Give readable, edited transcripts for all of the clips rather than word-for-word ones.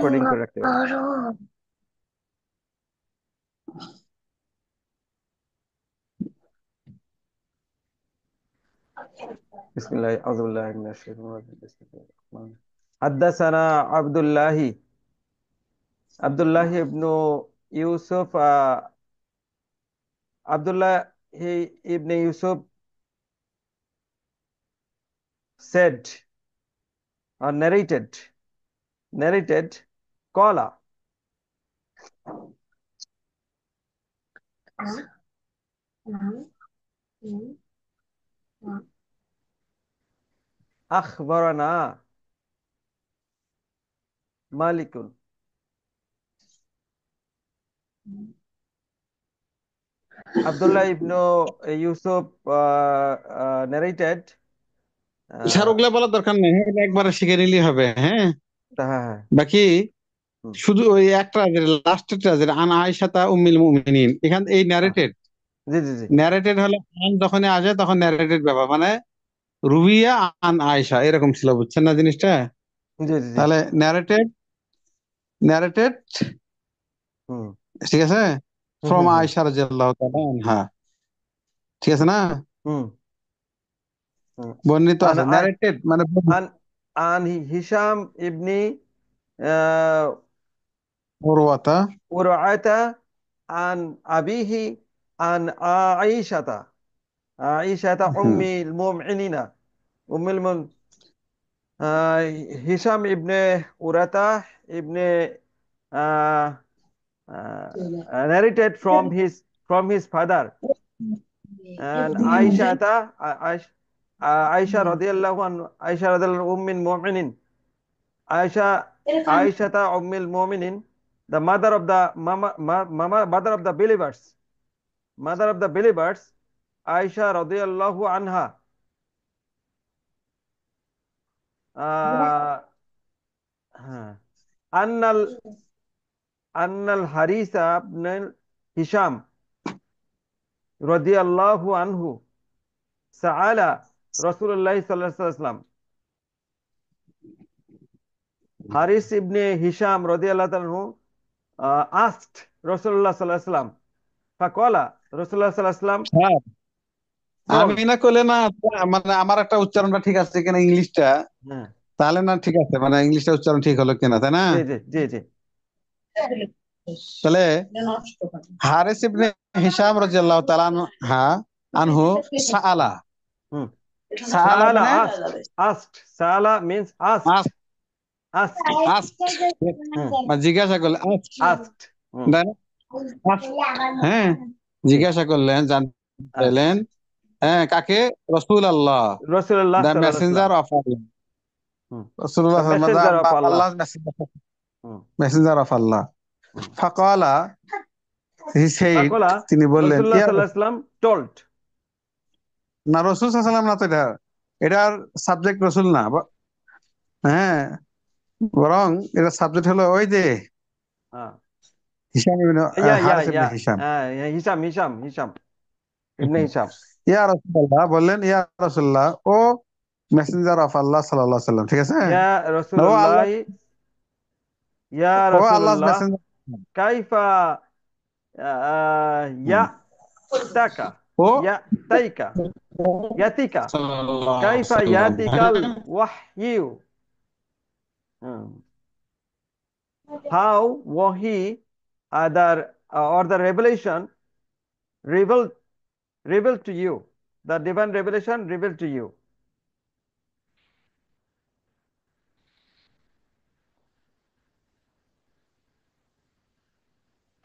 Coding করে রাখতে পারি। বিসমিল্লাহ আউযু বিল্লাহি মিনাশ শাইতানির রাজিম। বিসমিল্লাহির রহমানির রহিম। হাদ্দাসানা Abdullah ibn Yusuf Abdullah ibn Yusuf said or narrated qala akhbarana malikun Abdullah ibn Yusuf narrated sir ওগুলা বলার দরকার নেই, হ্যাঁ, এটা একবারে শিখে নিলেই হবে। হ্যাঁ, হ্যাঁ, বাকি হুম, শুধু ওই একটা লাস্টেরটা যেটা আন আয়েশাতা উম্মিল মুমিনিন, এখান এই হ্যাঁ, ন্যারেটেড জি জি জি ন্যারেটেড হলে আন যখনই আসে তখন ন্যারেটেড ব্যাপার, মানে রুবিয়া আন আয়েশা এরকম ছিল, বুঝছেন না জিনিসটা? জি জি জি তাহলে ন্যারেটেড ন্যারেটেড হুম ঠিক আছে, হুম ফ্রম হুম হুম আয়েশা রাদিয়াল্লাহু তাআলা আনহা, ঠিক আছে না? হুম হুম বর্ণিত আন আছে ন্যারেটেড মানে আন আন হিশাম ইবনি আহ, উরওয়াতা। উরআতা আন আবিহি আন আইশাতা আইশাতা হুম, উম্মিল মুমিনিনা উম্মুল আহ, হিশাম ইবনে উরাতা ইবনে uh, narrated from his father and Aisha radiyallahu anhu Aisha radiyallahu ummil mu'minin Aisha Aishata ummil mu'minin the mother of the mother of the believers Aisha radiyallahu anha uh, annal annal Harisa ibn Hisham radiyallahu anhu sa'ala Rasulullah sallallahu alaihi wasallam Haris ibn Hisham radiyallahu anhu asked Rasulullah sallallahu alaihi wasallam faqala Rasulullah sallallahu alaihi wasallam হ্যাঁ, আমি told না করলে না, মানে আমার একটা উচ্চারণটা ঠিক আছে কিনা ইংলিশটা, হ্যাঁ তাহলে না ঠিক আছে, মানে ইংলিশটা উচ্চারণ ঠিক হলো কিনা, তাই না? জি জি জি জি তাহলে হারিস ইবনে হিশাম রাদিয়াল্লাহু তাআলা হ্যাঁ আনহু সাআলা, হুম সাআলা Sa'ala মানে asked Sa'ala means asked ask, asked ask হুম মানে জিজ্ঞাসা করলেন, আস্ক, asked হুম তাই না? আস্ক, হ্যাঁ, জি জিজ্ঞাসা করলেন, জানতে asked চাইলেন, হ্যাঁ, কাকে? রাসূল আল্লাহ, Rasulullah দা sallallahu alaihi wasallam messenger of Allah, হুম রাসূলুল্লাহ the messenger of Allah আল্লাহ হুম মেসেঞ্জার অফ আল্লাহ। হুম ফাকালা, হি সেইড, faqala তিনি বললেন, Rasulullah ইয়া sallallahu alaihi wasallam told না, রসুল সাল্লাল্লাহু আলাইহি ওয়াসাল্লাম না তো, এটার সাবজেক্ট রসুল না, হ্যাঁ, বরং এটা সাবজেক্ট হলো ওই যে হ্যাঁ হিশাম ইবনে হারিস ইবনে yeah Hisham. Hisham Ibn Hisham ইয়া রাসূলুল্লাহ বললেন, ইয়া রাসূলুল্লাহ, ও মেসেঞ্জার অফ আল্লাহ সাল্লাল্লাহু আলাইহি ওয়াসাল্লাম, ঠিক আছে, Ya ও আল্লাহ, Rasulullah Ya ও আল্লাহর Rasulullah মেসেঞ্জার, kaifa ya'taka ও ya'taika yatika সাল্লাল্লাহু আলাইহি kaifa ওয়াসাল্লাম, yatikal হ্যাঁ, wahyu Hmm. how wahi other or the revelation revealed revealed to you the divine revelation revealed to you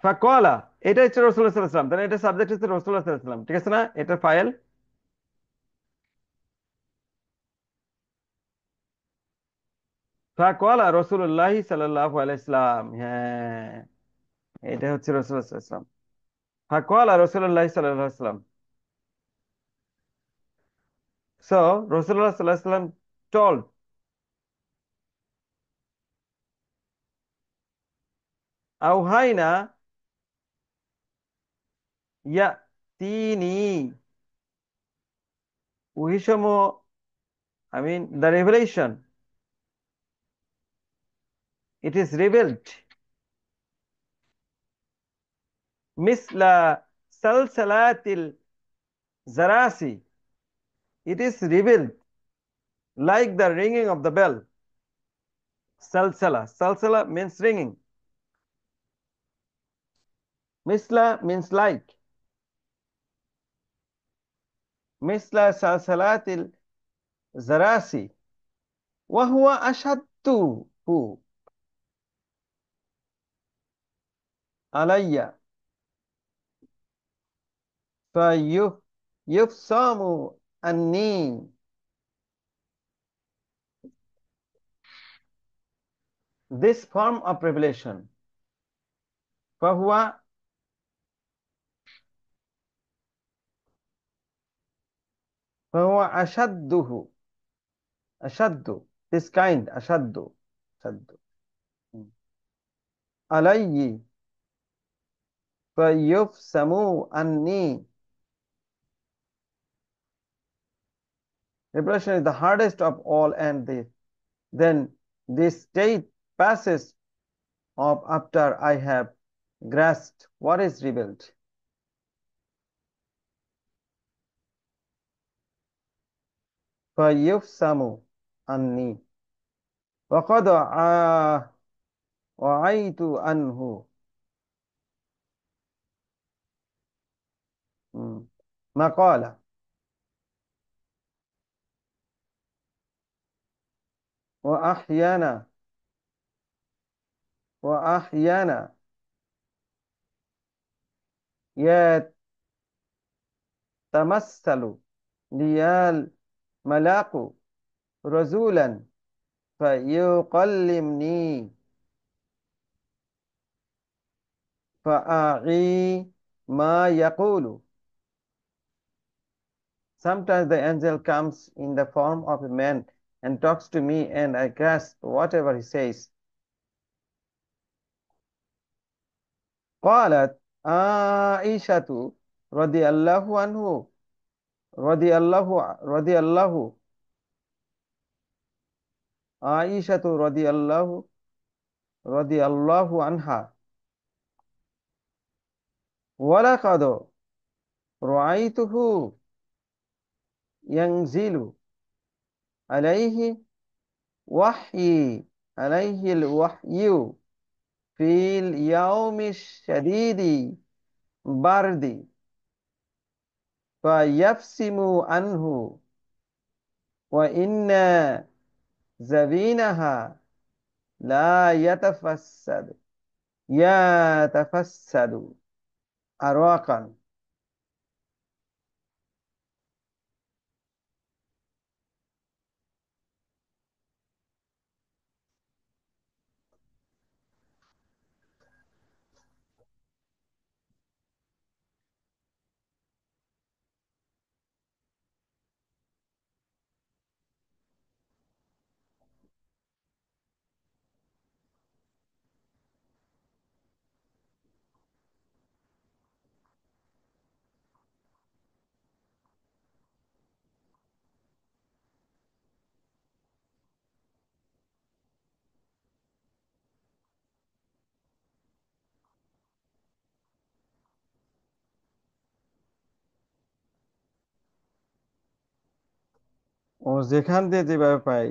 ফাকওয়ালা এটা হচ্ছে রাসূলুল্লাহ সাল্লাল্লাহু আলাইহি ওয়াসাল্লাম তাহলে এটা সাবজেক্ট হচ্ছে রাসূলুল্লাহ সাল্লাল্লাহু আলাইহি ওয়াসাল্লাম ঠিক আছে না এটা ফাইল ফাকওয়ালা রাসূলুল্লাহ সাল্লাল্লাহু আলাইহি ওয়াসাল্লাম হ্যাঁ এটা হচ্ছে রাসূলুল্লাহ সাল্লাল্লাহু আলাইহি ওয়াসাল্লাম ফাকওয়ালা রাসূলুল্লাহ সাল্লাল্লাহু আলাইহি ওয়াসাল্লাম so রাসূলুল্লাহ সাল্লাল্লাহু আলাইহি ওয়াসাল্লাম told আওহাইনা ইয়াতিনি ওহিসমো I mean the revelation It is revealed. Misla salsalatil zarasi. It is revealed like the ringing of the bell. Salsala. Salsala means ringing. Misla means like. Misla salsalatil zarasi. وهو أشده علي فيفصم عني. This form of revelation. فهو أشده. أشد. This kind. أشد. أشد. علي فيفصم عني. Revelation is the hardest of all, and then this state passes off after I have grasped what is revealed. فيفصم عني وقد وعيت عنه. مقالة. وأحيانا يتمثل لي الملاك رسولا فيكلمني فأعي ما يقول. Sometimes the angel comes in the form of a man and talks to me, and I grasp whatever he says. قالت عائشة رضي الله عنه رضي الله عائشة رضي الله عنها ولقد رأيته ينزل عليه الوحي في اليوم الشديد برد فيفسم عنه وإن زبينها لا يتفسد أرواقا. ও যেখান দিয়ে যেভাবে পাই,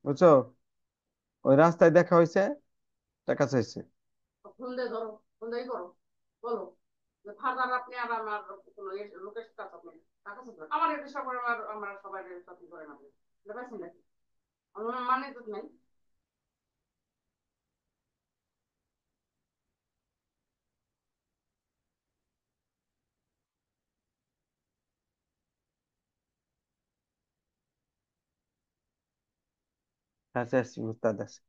বুঝছো, ওই রাস্তায় দেখা হয়েছে, টাকা চাইছে। ফোন দিয়ে ধরো, ফোন দিয়ে করো, বলো যে ফাদার আপনি আর আমার কোনো লোকের কাছে আপনি টাকা চাইছেন, আমার এটা সব আমার সবাই সাথে করে না পাইছেন নাকি আমার মানে তো নাই। আচ্ছা আচ্ছা, উস্তাদ আছে।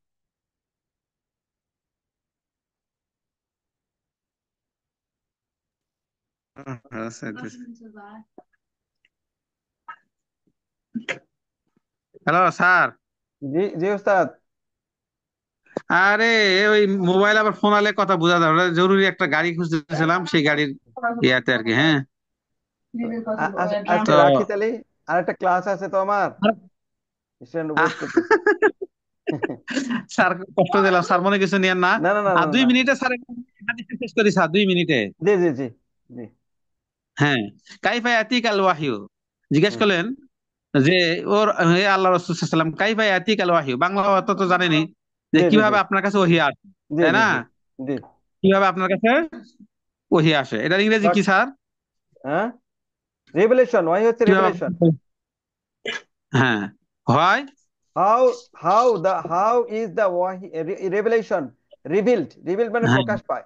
Hello sir. জি জি উস্তাদ। আরে ওই মোবাইল আবার ফোন আলে কথা বোঝা যাবে না। জরুরি একটা গাড়ি খুঁজতেছিলাম, সেই গাড়ির ইয়াতে আর কি। হ্যাঁ, আচ্ছা তো রাখি তাহলে, আর একটা ক্লাস আছে তো আমার, স্টুডেন্ট ওয়েট করতেছে। স্যার কষ্ট দিলাম, স্যার মনে কিছু নিয়েন না। না না না আর না দুই না। মিনিটে স্যার হাদিসটা শেষ করি স্যার, 2 মিনিটে। জি জি জি জি। হ্যাঁ, কাইফা ইয়াতিকাল ওয়াহিউ, জিজ্ঞেস হুম। করলেন যে ওর, হে আল্লাহ রাসূল সাল্লাল্লাহু আলাইহি ওয়াসাল্লাম, কাইফা ইয়াতিকাল ওয়াহিউ, বাংলা অর্থ তো জানেনই, যে জি জি জি কিভাবে আপনার কাছে ওহী আসে, জি তাই জি না? জি জি। কিভাবে আপনার কাছে ওহী আসে, এটার ইংরেজি বাট কি স্যার? হ্যাঁ, রেভেলেশন, ওয়াই হচ্ছে কিভাবে রেভেলেশন। হ্যাঁ, হয়। How is the revelation revealed মানে হ্যাঁ, প্রকাশ পায়।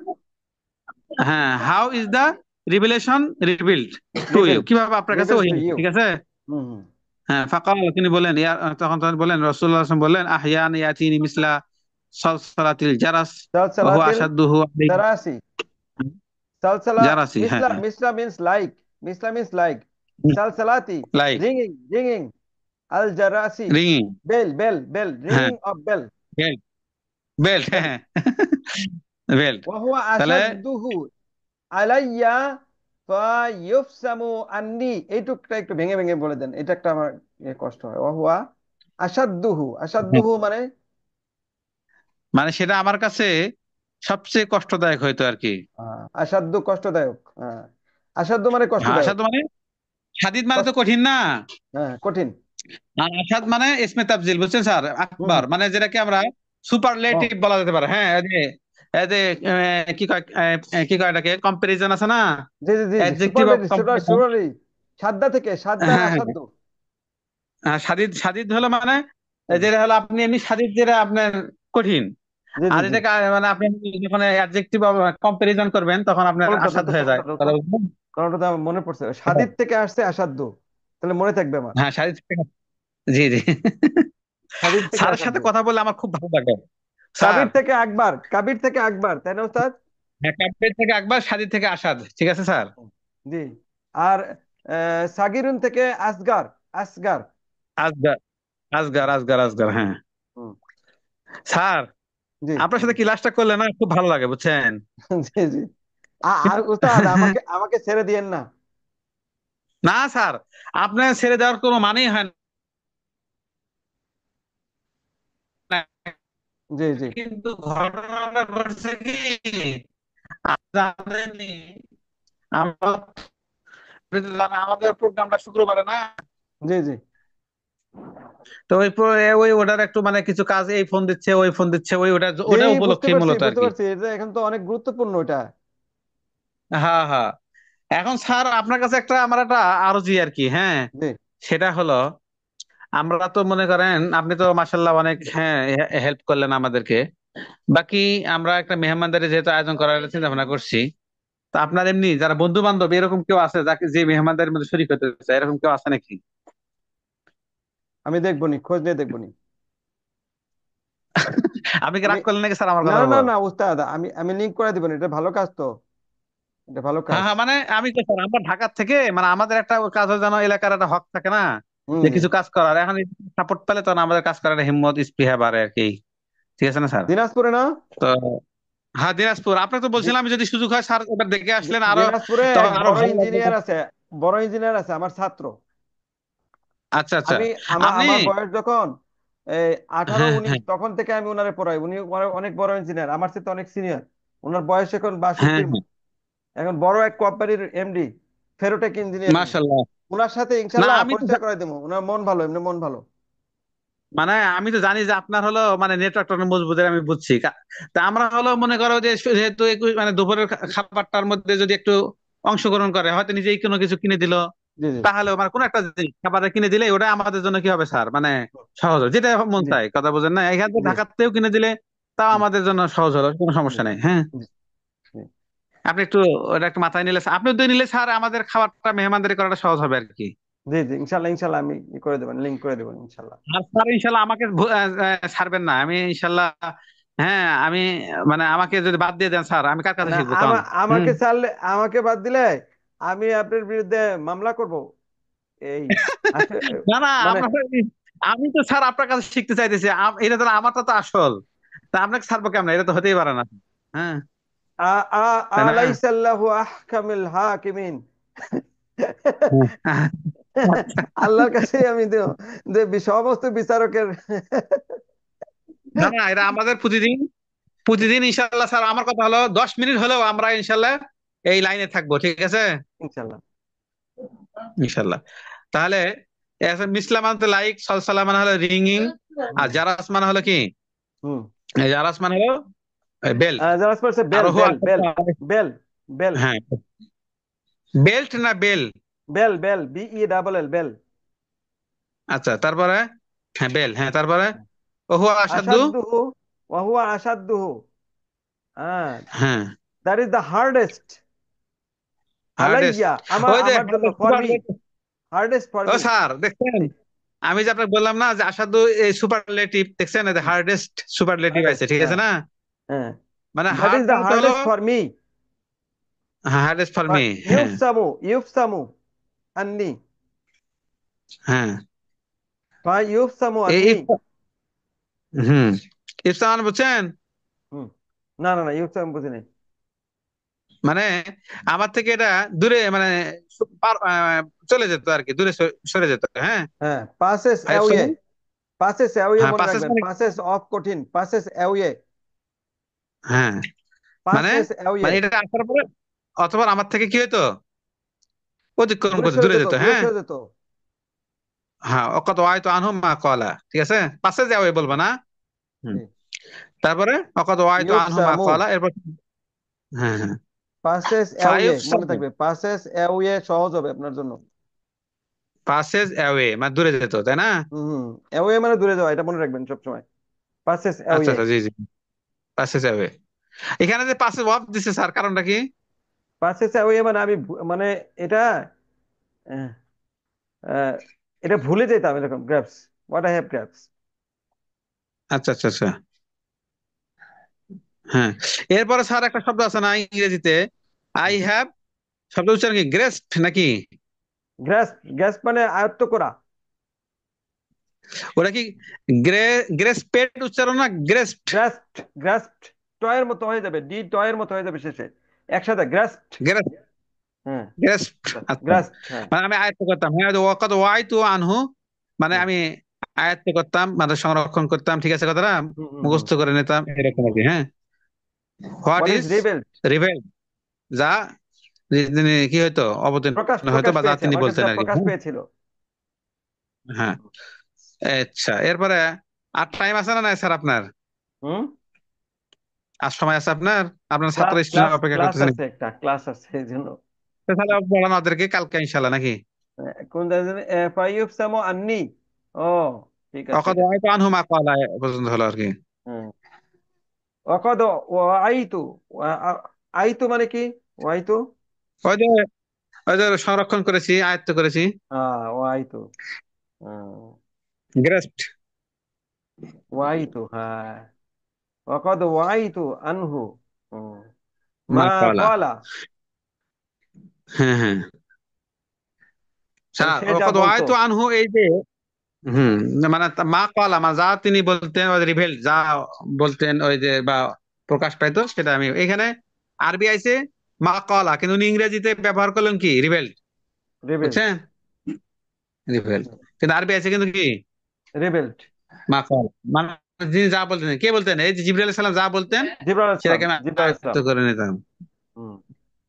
হ্যাঁ, how is the revelation revealed to you, revealed, কিভাবে আপনার কাছে রিভিলড ওহী টু আসে, ইউ। ঠিক আছে। হুম হুম। হ্যাঁ, ফাকাল, তিনি বলেন, তখন তখন বলেন, রাসূলুল্লাহ সাল্লাল্লাহু আলাইহি ওয়াসাল্লাম বললেন, আহইয়ান ইয়াতিনি মিসলা সালসালাতিল জারাস ওয়া হুয়া সালসালাতিল আশাদ্দুহু আলাইহি, জারাসি। সালসালা, জারাসি, হ্যাঁ, মিসলা, মিসলা means like, মিসলা means like, সালসালাতি like, ringing, ringing, al jarasi রিংিং, bell, bell, bell, হ্যাঁ, ringing of bell, bell, bell, bell। হ্যাঁ, বেল্ট। wa huwa তাহলে ashadduhu আলাইয়া ফায়ুফসামু আন্নি। এইটুকটা একটু ভেঙে ভেঙে বলে দেন, এটা একটা আমার কষ্ট হয়। ওহুয়া আসাদ্দুহু, আসাদ্দুহু মানে মানে সেটা আমার কাছে সবচেয়ে কষ্টদায়ক হয়তো আর কি। আসাদ্দু কষ্টদায়ক, আসাদ্দু মানে হ্যাঁ, কষ্টদায়ক। আসাদ মানে, সাদিদ মানে তো কষ্ট, কঠিন না। হ্যাঁ কঠিন। আর আসাদ মানে ইসমে তাফজিল, বুঝছেন স্যার, হুম আকবার হুম। মানে যেটাকে আমরা ও সুপারলেটিভ বলা যেতে পারে। হ্যাঁ, এই যে কি কয়, কি কয় এটাকে, কম্পারিজন আছে না, জি জি জি জি, অ্যাডজেক্টিভ অফ সুপারলেটিভ, কম্পারিজন। সুপারলি, সাদ্দা থেকে সাদ্দা আর হ্যাঁ, হ্যাঁ, আসাদ্দু। সাদিদ, সাদিদ হলো মানে হুম, যেটা হলো আপনি এমনি সাদিদ, যেটা আপনার কঠিন। জি জি আর জি। এটাকে মানে আপনি যখন অ্যাডজেক্টিভ কম্পারিজন করবেন তখন আপনার কলমটা দাও আসাদ তো, হয়ে যায়, কলমটা দাও তো, কথা বুঝলেন? কলমটা তো আমার মনে পড়ছে, সাদিদ থেকে আসছে আসাদ্দু, তাহলে মনে থাকবে আমার। হ্যাঁ, সাদিদ থেকে, জি, জি। সাদিদ থেকে স্যারের সাথে আসাদ্দু। কথা বললে আমার খুব ভালো লাগে স্যার। কাবির থেকে আকবর, কাবির থেকে আকবর, তাই না ওস্তাদ? হ্যাঁ, কাব্যের থেকে আকবর, সাদিদ থেকে আসাদ, ঠিক আছে স্যার। জি। আর সাগিরুন থেকে আসগার, আসগার। আসগার, আসগার, আসগার, আসগার, হ্যাঁ। হুম, স্যার, জি আপনার সাথে ক্লাসটা করলে না খুব ভালো লাগে, বুঝছেন। জি জি। আর উস্তাদ আমাকে আমাকে ছেড়ে দিয়েন না। না স্যার, আপনার ছেড়ে দেওয়ার কোনো মানেই হয় না, জি জি কিন্তু ঘটনাটা ঘটছে কি, আপনি জানেনই, আমরা, আপনি তো জানেন আমাদের প্রোগ্রামটা শুক্রবারে না। জি জি তো ওই ওটার একটু মানে কিছু কাজ, এই ফোন দিচ্ছে, ওই ফোন দিচ্ছে, ওই ওটা জি, ওটা বুঝতে উপলক্ষে পারছি মূলত আর বুঝতে কি। পারছি, এটা এখন তো অনেক গুরুত্বপূর্ণ এটা। হ্যাঁ, হ্যাঁ। এখন স্যার আপনার কাছে একটা আমার একটা আরজি আর কি, হ্যাঁ। জি। সেটা হলো, আমরা তো মনে করেন, আপনি তো মাসাল্লাহ অনেক, হ্যাঁ, হেল্প করলেন আমাদেরকে। বাকি আমরা একটা মেহমানদারি যেহেতু আয়োজন করার চিন্তা ভাবনা করছি, তো আপনার এমনি যারা বন্ধু বান্ধব এরকম কেউ আছে যাকে, যে মেহমানদারির মধ্যে শরীক হতে চায়, এরকম কেউ আছে নাকি? আমি দেখবনি, খোঁজ নিয়ে দেখবনি। আপনি কি আমি, রাগ করলেন নাকি স্যার আমার না কথার না না উপর? না উস্তাদ, আমি আমি লিঙ্ক করে দিবেন, এটা ভালো কাজ তো, এটা ভালো হ্যাঁ, কাজ। হ্যাঁ, মানে আমি তো স্যার, আমরা ঢাকা থেকে, মানে আমাদের একটা কাজ হয় যেন, এলাকার একটা হক থাকে না, হুম যে হুম। কিছু কাজ করার, এখন সাপোর্ট পেলে তখন আমাদের কাজ করার হিম্মত স্পৃহা বাড়ে আর কি। ঠিক আছে না স্যার? দিনাজপুরে না? তো হ্যাঁ, দিনাজপুর, আপনাকে তো দি- বলছিলাম যদি সুযোগ হয় স্যার এবার দেখে আসলেন আরো, দিনাজপুরে এক তখন আরো বড় ভালো লাগবে। ইঞ্জিনিয়ার আছে, বড় ইঞ্জিনিয়ার আছে আমার ছাত্র। আচ্ছা, আচ্ছা। আমি আমার আপনি, আমার বয়স যখন এই 18 হ্যাঁ, 19 হ্যাঁ, তখন থেকে আমি ওনারে পড়াই। উনি অনেক বড় ইঞ্জিনিয়ার, আমার সাথে অনেক সিনিয়র। ওনার বয়স এখন হ্যাঁ, 62-র হ্যাঁ, মতো। এখন বড় এক কোম্পানির এমডি, ফেরোটেক ইঞ্জিনিয়ারিং। মাশাল্লাহ। ওনার সাথে না ইনশাল্লাহ আমি তো পরিচয় করে দেবো। ওনার মন ভালো, এমনি মন ভালো। মানে আমি তো জানি যে আপনার হলো মানে নেটওয়ার্কটা অনেক মজবুত, আমি বুঝছি। তা আমরা হলো মনে করো যে যেহেতু মানে দুপুরের খাবারটার মধ্যে যদি একটু অংশগ্রহণ করে, হয়তো নিজেই কোনো কিছু কিনে দিল, জি জি তাহলে মানে কোনো একটা জিনিস খাবারে কিনে দিলে ওটা আমাদের জন্য কি হবে স্যার, মানে সহজ হবে, যেটা মন জি চায়, কথা বোঝেন না, এখান থেকে জি ঢাকাতেও কিনে দিলে তাও জি আমাদের জন্য সহজ হলো, কোনো জি সমস্যা নেই, হ্যাঁ। জি জি। আপনি একটু ওটা একটু মাথায় নিলে, আপনি তো নিলে স্যার আমাদের খাবারটা মেহমানদারি করাটা সহজ হবে আর কি। জি জি, ইনশাল্লাহ ইনশাল্লাহ আমি ই করে দেবেন, লিঙ্ক করে দেবেন ইনশাল্লাহ। আর স্যার ইনশাল্লাহ আমাকে ছাড়বেন না, আমি ইনশাল্লাহ, হ্যাঁ, আমি মানে আমাকে যদি বাদ দিয়ে দেন স্যার, আমি কার কাছে না, শিখবো তখন? হুম। আমাকে ছাড়লে, আমাকে বাদ দিলে আমি আপনার বিরুদ্ধে মামলা করব। এই আসে, না, না, মানে আমার, আমি তো স্যার আপনার কাছে শিখতে চাইতেছি, এটা তো আমারটা তো আসল, তা আপনাকে ছাড়বো কেমন, এটা তো হতেই পারে না। হ্যাঁ, আ আ তাই না? আলাইসাল্লাহু আহকামিল হাকিমিন। হ্যাঁ। আল্লাহর কাছে আমি দেব যে সমস্ত বিচারকের না না, এটা আমাদের প্রতিদিন, প্রতিদিন ইনশাল্লাহ স্যার, আমার কথা হলো 10 মিনিট হলেও আমরা ইনশাল্লাহ এই লাইনে থাকবো, ঠিক আছে? ইনশাল্লাহ। ইনশাল্লাহ। তাহলে মিসলা মানে লাইক, সলসলা মানে হলো রিঙ্গিং, আর জারাস মানে হলো কি, হুম। এই জারাস মানে হলো বেল্ট। যারা পড়ছে আর বেল ওহো বেল আসাদ, বেল বেল বেল হ্যাঁ, বেল্ট না bell? Bell bell BE bell. আচ্ছা, তারপরে, হ্যাঁ বেল, হ্যাঁ তারপরে ওহো আসাদু। আসাদুহু ওয়া হুয়া আসাদুহু। হ্যাঁ, হ্যাঁ, that is the hardest hardest. আলাইয়া, আমার ওই যে আমার জন্য, ফর মি, হার্ডেস্ট ফর ও মি। স্যার দেখছেন, আমি যে আপনাকে বললাম না যে আসাদু এই সুপারলেটিভ, দেখছেন হার্ডেস্ট সুপারলেটিভ আছে, হার্ডেস্ট, ঠিক আছে হ্যাঁ না? হ্যাঁ। মানে দ্যাট হার্ড ইজ দ্য বলতে হলো, hardest for me. Hardest for me, হ্যাঁ। ইউফসামু আন্নি, হ্যাঁ, ইউফসামু এই আন্নি। হুম, ইফসান বুঝছেন? হুম। না না না, ইউফসামু বুঝি নাই। মানে আমার থেকে এটা দূরে, মানে চলে যেত আর কি, দূরে সরে যেত, হ্যাঁ। হ্যাঁ, passes five away, seven passes away হ্যাঁ, মনে পাঁচেস রাখবেন, মানে, পাসেস অফ কঠিন, পাসেস অ্যাওয়ে, হ্যাঁ মানে, পাসেস অ্যাওয়ে। মানে এটা আসার পরে অথবা আমার থেকে কি হতো, অতিক্রম দূরে করতে সরে দূরে যেত, যেত, দূরে হ্যাঁ। সরে যেত। হ্যাঁ, অকত ওয়াই তো আনহু মা কলা, ঠিক আছে, পাশে যাওয়াই বলবো না। হুম। জি। তারপরে অকত ওয়াই তো আনহু মা ইউফসামু, কলা, এরপর, হ্যাঁ হ্যাঁ, পাসেস অ্যাওয়ে ফাইভ মনে সেভেন থাকবে, পাসেস অ্যাওয়ে সহজ হবে আপনার জন্য। পাসেজ অ্যাওয়ে মানে দূরে যেত, তাই না? হুম। অ্যাওয়ে মানে দূরে যাওয়া, এটা মনে রাখবেন সবসময়, পাসেস আচ্ছা অ্যাওয়ে। আচ্ছা, জি জি, পাসেজ অ্যাওয়ে। এখানে যে পাসেজ অফ দিছে স্যার, কারণটা কি? পাসেস অ্যাওয়ে মানে আমি মানে এটা আহ, আহ, এটা ভুলে যেতাম এরকম, graphs, what I have graphs. আচ্ছা আচ্ছা আচ্ছা, হ্যাঁ। এরপরে স্যার একটা শব্দ আছে না ইংরেজিতে, আই হ্যাভ, শব্দ উচ্চারণ কি গ্রেসড নাকি? গ্রাস, গ্রাস মানে আয়ত্ত করা। ওটা কি গ্রে, গ্রেসপেড উচ্চারণ না গ্রেসড? গ্রাস্পড, গ্রাস্পড টয়ের মতো হয়ে যাবে, ডি টয়ের মতো হয়ে যাবে শেষে, একসাথে গ্রাস্পড। গ্রেস, হ্যাঁ, গ্রেসড, আচ্ছা। গ্রাস্পড, হ্যাঁ। মানে আমি আয়ত্ত করতাম, হ্যাঁ, ওয়াকাদ ওয়াই তু আনহু, মানে হুম আমি আয়ত্ত করতাম, মানে সংরক্ষণ করতাম, ঠিক আছে কথাটা, হুম হুম হুম মুখস্থ করে নিতাম, এরকম আর কি, হুম। হ্যাঁ। What what is is rebel? Reveal, যা তিনি কি হয়তো প্রকাশ, অবতীর্ণ হয়তো, প্রকাশ বা যা পেয়েছে, তিনি আমার কাছে বলতেন সব আর কি, প্রকাশ হ্যাঁ। পেয়েছিল। হ্যাঁ, আচ্ছা, এরপরে আর টাইম আছে না নাই স্যার আপনার? হুম। আর সময় আছে আপনার? আপনার ছাত্র ক্লাস স্টুডেন্ট ক্লাস অপেক্ষা ক্লাস করতেছেন। আছে, একটা ক্লাস আছে এই জন্য। তো তাহলে পড়ানো ওদেরকে কালকে ইনশাল্লাহ নাকি? কোন ফাইভ সামো আন্নি। ও, ঠিক আছে। অকদ ওয়াই তো আনহু মা কলা পর্যন্ত হলো আর কি। হুম। অকদ আইতু, আইতু মানে কি? ওয়াইতু, ওই যে, ওই যে সংরক্ষণ করেছি, আয়ত্ত করেছি, ওয়াইতু, গ্রেসড, ওয়াইতু, হ্যাঁ। وقد وعيت عنه মা ما কলা, قال। হ্যাঁ হ্যাঁ মানে স্যার, সে যা অকদ ওয়াই বলতো। তো আনহু, এই যে, হুম, মানে মা কলা মানে যা তিনি বলতেন, ওই রিভেল যা বলতেন, ওই যে বা প্রকাশ পাইতো, সেটা আমি এখানে আরবি আইছে মা কলা, কিন্তু উনি ইংরেজিতে ব্যবহার করলেন কি রিভেল, রিবেল্ট, বুঝছেন? রিভেল, কিন্তু আরবি আছে কিন্তু কি রিবেল্ট। মা কলা, মানে যিনি যা বলতেন, কে বলতেন, এই যে জিবরাইল আলাইহিস সালাম যা বলতেন জিবরাল ইসলাম, সেটাকে আমি জিবরাল আয়ত্ত ইসলাম। করে নিতাম। হুম।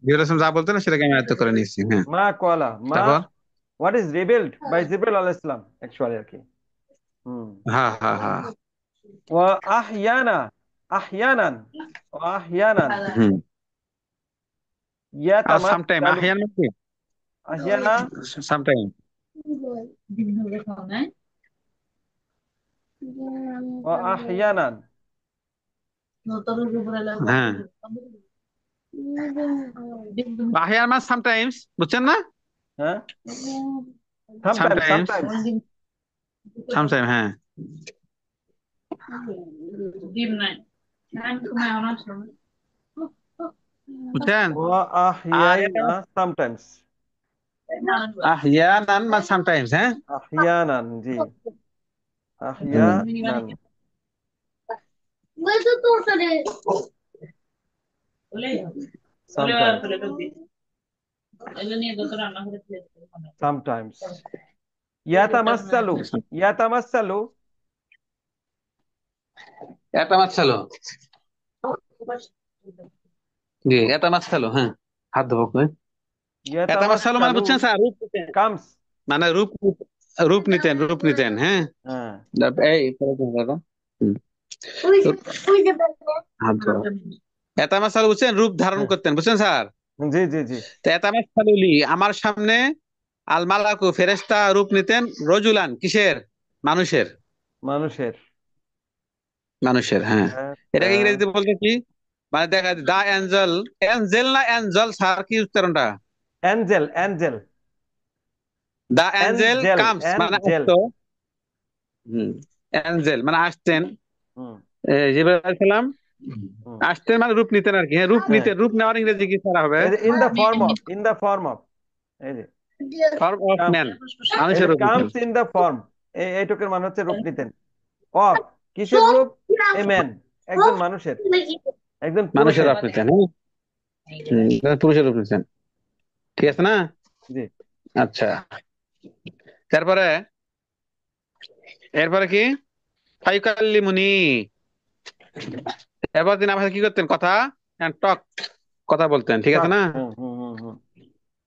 জিবরাইল আলাইহিস সালাম যা বলতেন সেটাকে আমি আয়ত্ত করে নিয়েছি, হ্যাঁ। মা কলা, মা, তারপর, হোয়াট ইজ রিবেল্ট বাই জিবরাল আলাইহিস সালাম অ্যাকচুয়ালি আর কি। হুম। হ্যাঁ হ্যাঁ হ্যাঁ, ওয়া আহইয়ানা, আহইয়ানান, ওয়া আহইয়ানান হুম। আর সামটাইম, ইয়াতামাসসালু, আহিয়ান মানে কি, আহইয়ানা, সামটাইম, ওয়া আহইয়ানান। হ্যাঁ। আহিয়ান মানে সামটাইমস, বুঝছেন না? হ্যাঁ, সামটাইমস, সামটাইমস, সামটাইমস। সামটাইম, হ্যাঁ, বুঝছেন? ওয়া আর আহইয়ানা সামটাইমস, আহিয়ান মানে সামটাইমস, হ্যাঁ। আহইয়ানান, জি, হুম। আহইয়ানান। Sometimes, sometimes. ইয়াতামাসসালু, ইয়াতামাসসালু, এতামাসালু, জি এতামাসালু, হ্যাঁ, হাত ধোবো কই। এতামাসালু মানে ইয়াতামাসালু বুঝছেন স্যার, রূপ নিতেন, কামস। মানে রূপ নিতেন, হ্যাঁ। হ্যাঁ, এই দাদা, হুম, হাত ধরো। এতামাসালু বুঝছেন, রূপ ধারণ হ্যাঁ, করতেন, বুঝছেন স্যার। জি জি জি। তো এতামাসালুলি, আমার সামনে আল মালাকু ফেরেশতা রূপ নিতেন, রজুলান কিসের, মানুষের, মানুষের। মানুষের, হ্যাঁ। এটাকে ইংরেজিতে বলতে কি, মানে দেখা দা অ্যাঞ্জেল, অ্যাঞ্জেল না অ্যাঞ্জেল স্যার, কি উচ্চারণটা? অ্যাঞ্জেল, অ্যাঞ্জেল, দা অ্যাঞ্জেল অ্যাঞ্জেল, কামস মানে অ্যাঞ্জেল। আসতো, হুম, অ্যাঞ্জেল মানে আসতেন, হুম, জিবরাইল আলাইহিস সালাম হুম। আসতেন মানে রূপ নিতেন আর কি, হ্যাঁ, রূপ হ্যাঁ, নিতেন, রূপ নেওয়ার ইংরেজি কি স্যার হবে? এই যে in the form of, in the form of, এই যে ফর্ম অফ কাম, ম্যান, এই মানুষের যে রূপ নিতেন। কামস ইন দা ফর্ম, এইটুকুর মানে হচ্ছে রূপ নিতেন। অফ, কিসের রূপ? এ ম্যান, একজন মানুষের, একজন মানুষের পুরুষের। রূপ নিতেন, হ্যাঁ, পুরুষের রূপ নিতেন, ঠিক আছে না? জি। আচ্ছা, তারপরে, এরপরে কি, ফাইকাল্লিমুনি, এরপর তিনি আমার সাথে কি করতেন, কথা টক, কথা বলতেন, ঠিক আছে টক, না, হুম হুম হুম হুম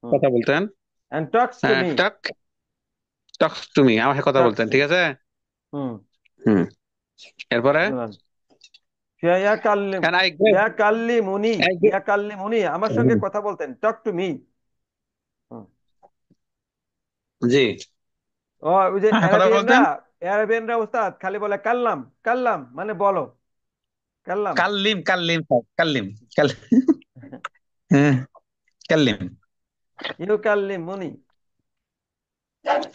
হুম। কথা বলতেন, এন্ড টক্স টু হ্যাঁ, মি। টক, টক তুমি আমার সাথে কথা টক্স বলতেন, টু ঠিক মি। আছে। হুম। হুম, এরপরে, শুনুন, ইয়া কাল্লিম, and I guess, yeah কাল্লিমুনি, I guess, ইয়া কাল্লিমুনি, আমার সঙ্গে কথা বলতেন, টক টু মি। জি, ও, ওই যে হ্যাঁ, কথা অ্যারাবিয়ানরা, বলতেন, অ্যারাবিয়ানরা ওস্তাদ খালি বলে কাল্লাম, কাল্লাম মানে বলো, কাল্লাম। কাল্লিম, কাল্লিম স্যার, কাল্লিম, হ্যাঁ, কাল্লিম, ইউ কাল্লিমুনি,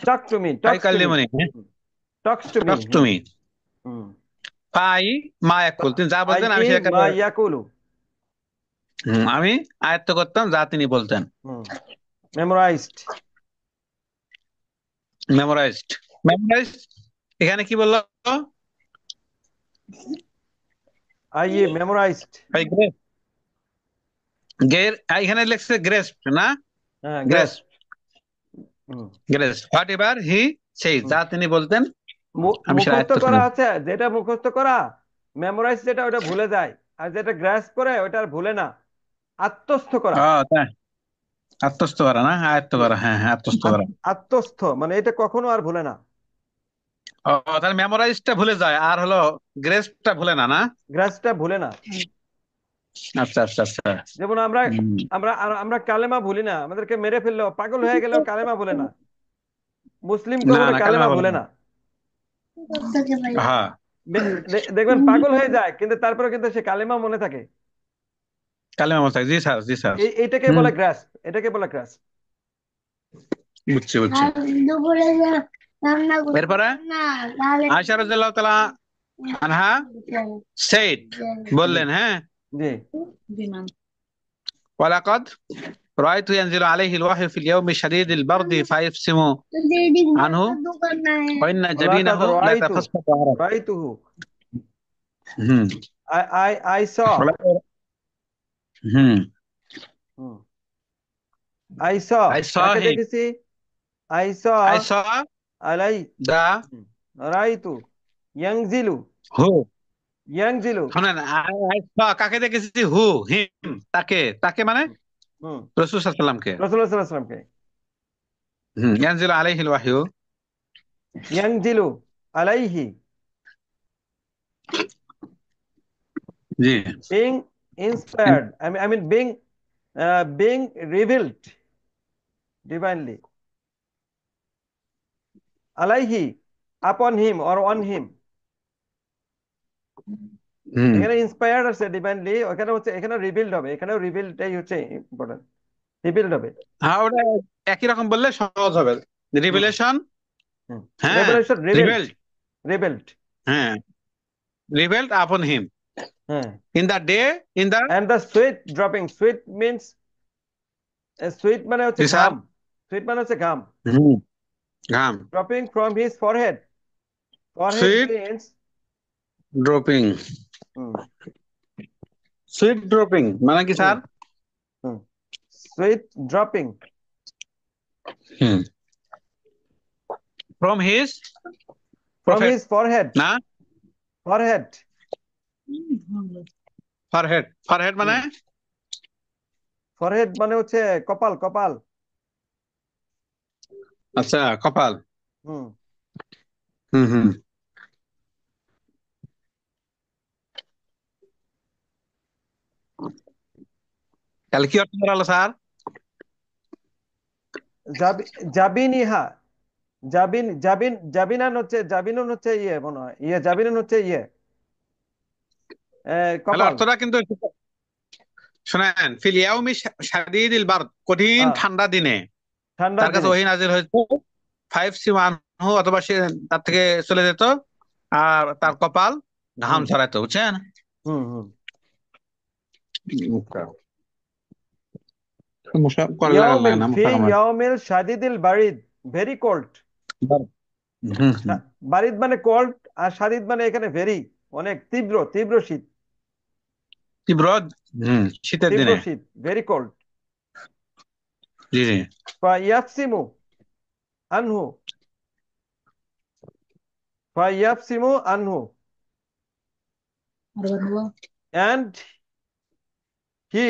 টক টু মি, ফাই টক্স টু মি, কাল্লিমুনি, টক্স টু মি। টক হুম তুমি, হুম। ফাই মা ইয়াকুল, তিনি যা আই বলতেন আমি ই সেটাকে, মা ইয়াকুলু। আমি আয়ত্ত করতাম যা তিনি বলতেন, হুম। মেমোরাইজড। মেমোরাইজড, মেমোরাইজড, এখানে কি বললো, আই ই মেমোরাইজড। ভাই গের, এখানে লেখছে গ্রেস না, হ্যাঁ, গ্রেস, গ্রেসপ। হুম grace whatever he say, হুম। যা তিনি বলতেন আমি সেটা মুখস্থ আয়ত্ত করা করেন। আছে, যেটা মুখস্থ করা, মেমোরাইজ যেটা ওটা ভুলে যায়, আর যেটা গ্রাস করে ওটা আর ভুলে না। আত্মস্থ করা। ও তাই, আত্মস্থ করা না, আয়ত্ত হুম। করা, হ্যাঁ হ্যাঁ, আত্মস্থ করা। আত্মস্থ মানে এটা কখনো আর ভুলে না। ও, তাহলে মেমোরাইজটা ভুলে যায়, আর হলো গ্রেসটা ভুলে না, না? গ্রাসটা ভুলে না। আচ্ছা আচ্ছা আচ্ছা, যেমন আমরা, হুম, আমরা আমরা কালেমা ভুলি না, আমাদেরকে মেরে ফেললেও, পাগল হয়ে গেলেও কালেমা ভুলে না। মুসলিম না কখনো না, কালেমা কালেমা বলে ভুলে না, না। হ্যাঁ, দেখবেন পাগল হয়ে যায় কিন্তু তারপরে কিন্তু সে কালেমা মনে থাকে। কালেমা বলতে, জি স্যার, জি স্যার, এইটাকে হুম, বলে গ্রাস, এটাকে বলে গ্রাস। বুঝছি বুঝছি। এরপরে আয়েশা রাদিয়াল্লাহু তাআলা আনহা সেইড, জি বললেন, হ্যাঁ, জি। ওয়ালাকাদ রাআইতু ইয়ানজিলু আলাইহিল ওয়াহয়ু ফিল ইয়াউমি শাদীদিল বারদি ফায়াফসিমু আনহু ওয়া ইন্না ওয়ালাকাদ জাবিনাহু লা রাআইতু, তাফাসসাতু আরাক। রাআইতুহু, হুম, I saw, hmm, hmm, I saw, I saw কাকে হিম, দেখেছি? I saw আই স আলাই, দা রাইতু, ইয়াংজিলু, হু, ইয়াংজিলু। শোনেন, আই স কাকে দেখেছি, হু, হিম তাকে, তাকে মানে হুম। রাসূল সাল্লাল্লাহু আলাইহি ওয়াসাল্লামকে, রাসূলুল্লাহ সাল্লাল্লাহু আলাইহি ওয়াসাল্লামকে। হুম, ইয়ানজিলু আলাইহিল ওয়াহয়ু, ইয়াংজিলু আলাইহি, জি, being inspired, I mean being revealed divinely, alaihi, upon him or on him। হুম, এখানে ইন্সপায়ার্ড আছে ডিভাইনলি, ওখানে হচ্ছে, এখানে রিভিলড হবে, এখানেও রিভিলটাই হচ্ছে ইম্পর্টেন্ট, রিভিলড হবে। হ্যাঁ, ওটা একই রকম বললে সহজ হবে, হুম রিভেলেশন, হুম। হ্যাঁ, রেভেলেশন, রিভেলড, রিভেলড, রিভেলড। হ্যাঁ, রিভেলড আপন হিম হ্যাঁ। In the day, in the, and the sweet dropping, sweet means, sweet মানে হচ্ছে জি স্যার, ঘাম, সুইট মানে হচ্ছে ঘাম। হুম, ঘাম, dropping from his forehead, forehead sweat means, dropping, sweat dropping মানে কি হুম স্যার? হুম, sweat dropping hmm, from his from prophet his forehead, না, ফরহেড। ফরহেড, ফরহেড মানে? হুম, ফরহেড মানে হচ্ছে কপাল, কপাল। আচ্ছা, কপাল। হুম। হুম হুম। তাহলে কি অর্থ দাঁড়ালো স্যার? জাবি জাবিনিহা, জাবিনান হচ্ছে, জাবিনুন হচ্ছে ইয়ে মনে হয়, ইয়ে জাবিনুন হচ্ছে ইয়ে তাহলে কপাল। অর্থটা কিন্তু শোনেন, ফিল ইয়াউমি শাদীদিল বারদ, কঠিন হ্যাঁ, ঠান্ডা দিনে ঠান্ডার তার কাছে দিনে। ওহী নাজিল হয়েছে, ফাইভ সিমানহু, অথবা সে তার থেকে চলে যেত, আর তার কপাল ঘাম হুম ঝরাইতো, বুঝছেন? হুম হুম। সমস্যা করা লাগা ইয়াউমিল না ফি মুখা আমার। ইয়াউমিল শাদিদিল বারিদ, ভেরি কোল্ড। হুম হুম। বারিদ মানে কোল্ড, আর শাদিদ মানে এখানে ভেরি, অনেক তীব্র, তীব্র শীত। তীব্র, শীতের তীব্র দিনে। শীত, ভেরি কোল্ড। জি জি। ফায়াফসিমু আনহু, ফায়াফসিমু আনহু, and he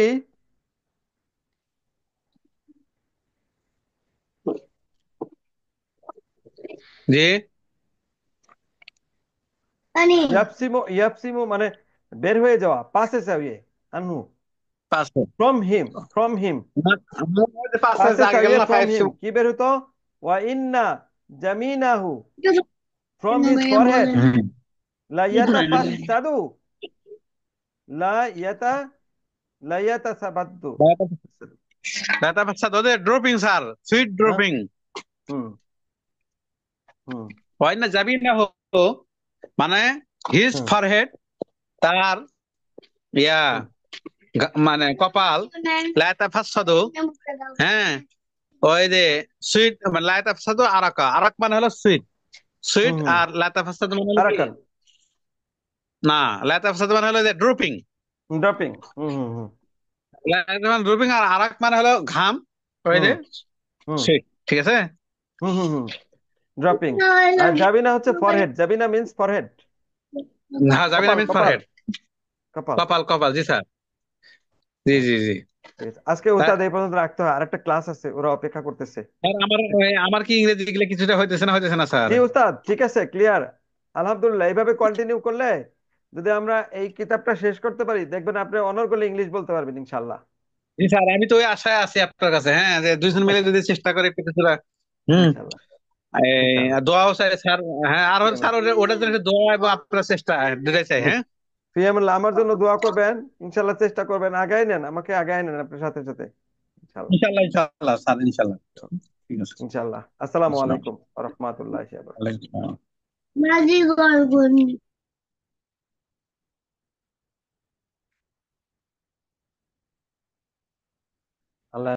জি। ইয়াফসিমু, ইয়াফসিমু মানে বের হয়ে যাওয়া, পাসেস অ্যাওয়ে, আনহু, পাঁচশো। ফ্রম হিম, ফ্রম হিম, পাঁচশো পাসেস আগে গেল অ্যাওয়ে না, ফ্রম ফাইভ হিম, সিম। কি বের হতো? ওয়া ইন্না জামিনাহু, ফ্রম হিজ ফরহেড, লা ইয়াতাফাসাদু, লা ইয়াতা লা ইয়াতাসাবাদু। ওদের ড্রপিং স্যার, সুইট হ্যাঁ। ড্রপিং। হুম হুম হয় না, যাবি না হতো মানে হিজ হুম ফরহেড, তার ইয়া হুম মানে কপাল, লায়াতা ফাসাদু, হ্যাঁ, ওই যে সুইট মানে লায়াতা ফাসাদু আরাকা, আরাক মানে হলো সুইট, সুইট, হুম। আর লায়াতা ফাসাদু মানে হলো কি? আরাকান, না, লায়াতা ফাসাদু মানে হলো যে ড্রপিং। ড্রপিং। হুম হুম হুম লায়াতা মানে ড্রপিং, আর আরাক মানে হলো ঘাম, ওই যে হুম হুম সুইট, ঠিক আছে। হুম হুম হুম। ড্রপিং। আর জাবিনা হচ্ছে ফরহেড, জাবিনা মিন্স ফরহেড, হ্যাঁ, যাবি না কপাল, মিন কপাল, ফরহেড। কপাল। কপাল, কপাল, জি স্যার। জি জি জি। ঠিক আছে, আজকে তা- উস্তাদ এই পর্যন্ত রাখতে হয়, আরেকটা ক্লাস আছে, ওরা অপেক্ষা করতেছে। আর আমার কি ইংরেজি গুলো কিছুটা হইতেছে না, হইতেছে না স্যার? জি উস্তাদ, ঠিক আছে, ক্লিয়ার। আলহামদুলিল্লাহ, এইভাবে কন্টিনিউ করলে যদি আমরা এই কিতাবটা শেষ করতে পারি, দেখবেন আপনি অনর্গলে ইংলিশ বলতে পারবেন ইনশাল্লাহ। জি স্যার, আমি তো ওই আশায় আছি আপনার কাছে, হ্যাঁ, যে দুইজন মিলে যদি চেষ্টা করে একটু কিছুটা। হুম। ইনশাল্লাহ, ইনশাল্লাহ। দোয়াও চাই স্যার। হ্যাঁ, আর স্যার ওটার জন্য একটু দোয়া এবং আপনার চেষ্টা দুটাই চাই, হ্যাঁ। ফিয়ামুল্লাহ, আমার জন্য দোয়া করবেন, ইনশাল্লাহ চেষ্টা করবেন, আগায় নেন, আমাকে আগায় নেন আপনার সাথে সাথে, ইনশাল্লাহ। ইনশাল্লাহ, ইনশাল্লাহ স্যার, ইনশাল্লাহ। ঠিক আছে। ইনশাল্লাহ। আসসালামু আসসালাম আলাইকুম ওয়া রাহমাতুল্লাহি ওয়া বারাকাতুহু। আলাইকুম।